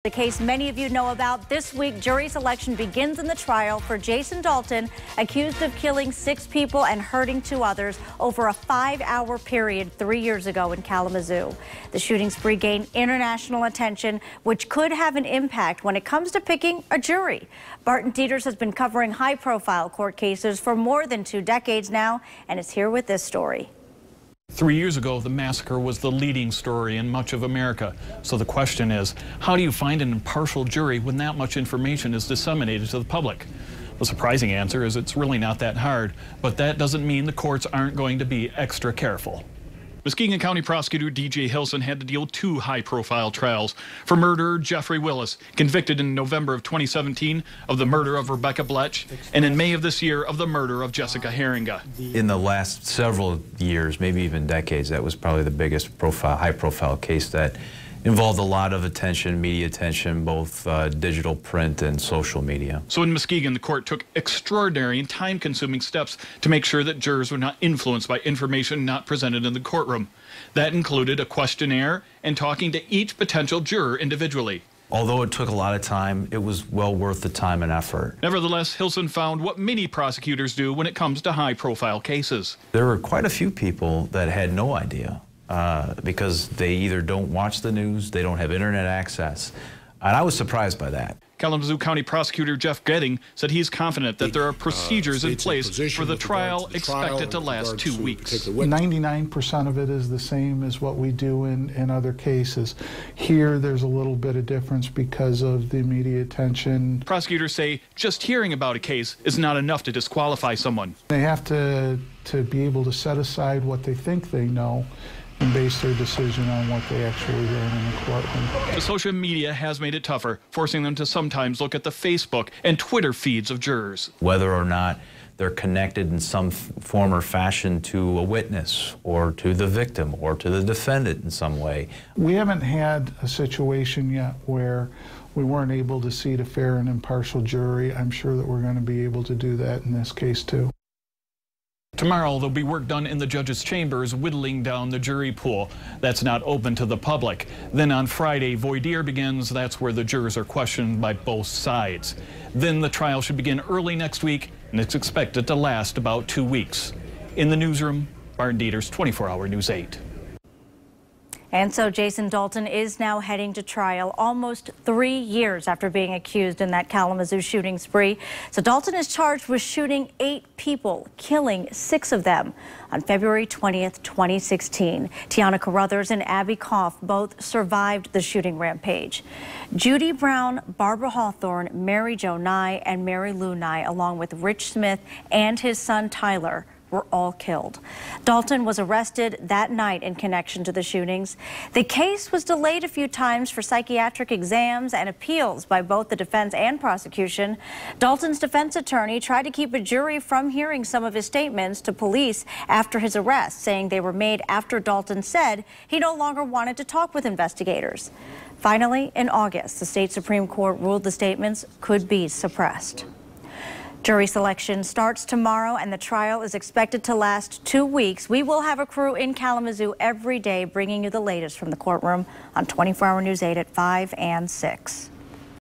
The case many of you know about. This week, jury selection begins in the trial for Jason Dalton, accused of killing 6 people and hurting 2 others over a 5-hour period 3 years ago in Kalamazoo. The shooting spree gained international attention, which could have an impact when it comes to picking a jury. Barton Dieters has been covering high-profile court cases for more than 2 decades now, and is here with this story. 3 years ago, the massacre was the leading story in much of America. So the question is, how do you find an impartial jury when that much information is disseminated to the public? The surprising answer is it's really not that hard, but that doesn't mean the courts aren't going to be extra careful. Muskegon County Prosecutor D.J. Hilson had to deal with 2 high-profile trials for murderer Jeffrey Willis, convicted in November of 2017 of the murder of Rebecca Bletch, and in May of this year of the murder of Jessica Herringa. In the last several years, maybe even decades, that was probably the biggest high-profile case that involved a lot of attention, media attention, both digital, print, and social media. So in Muskegon, the court took extraordinary and time-consuming steps to make sure that jurors were not influenced by information not presented in the courtroom. That included a questionnaire and talking to each potential juror individually. Although it took a lot of time, it was well worth the time and effort. Nevertheless, Hilson found what many prosecutors do when it comes to high-profile cases. There were quite a few people that had no idea. Because they either don't watch the news, they don't have internet access. And I was surprised by that. Kalamazoo County Prosecutor Jeff Getting said he's confident that there are procedures in place for the trial expected to last 2 weeks. 99% of it is the same as what we do in other cases. Here, there's a little bit of difference because of the media attention. Prosecutors say just hearing about a case is not enough to disqualify someone. They have to be able to set aside what they think they know and base their decision on what they actually learn in the courtroom. The social media has made it tougher, forcing them to sometimes look at the Facebook and Twitter feeds of jurors. Whether or not they're connected in some form or fashion to a witness or to the victim or to the defendant in some way. We haven't had a situation yet where we weren't able to seat a fair and impartial jury. I'm sure that we're going to be able to do that in this case too. Tomorrow, there'll be work done in the judges' chambers whittling down the jury pool. That's not open to the public. Then on Friday, voir dire begins. That's where the jurors are questioned by both sides. Then the trial should begin early next week, and it's expected to last about 2 weeks. In the newsroom, Barton Dieters, 24-Hour News 8. And so Jason Dalton is now heading to trial almost 3 years after being accused in that Kalamazoo shooting spree. So Dalton is charged with shooting 8 people, killing 6 of them on February 20th, 2016. Tiana Carruthers and Abby Koff both survived the shooting rampage. Judy Brown, Barbara Hawthorne, Mary Jo Nye, and Mary Lou Nye, along with Rich Smith and his son Tyler, were all killed. Dalton was arrested that night in connection to the shootings. The case was delayed a few times for psychiatric exams and appeals by both the defense and prosecution. Dalton's defense attorney tried to keep a jury from hearing some of his statements to police after his arrest, saying they were made after Dalton said he no longer wanted to talk with investigators. Finally, in August, the state Supreme Court ruled the statements could be suppressed. Jury selection starts tomorrow, and the trial is expected to last 2 weeks. We will have a crew in Kalamazoo every day bringing you the latest from the courtroom on 24-Hour News 8 at 5 and 6.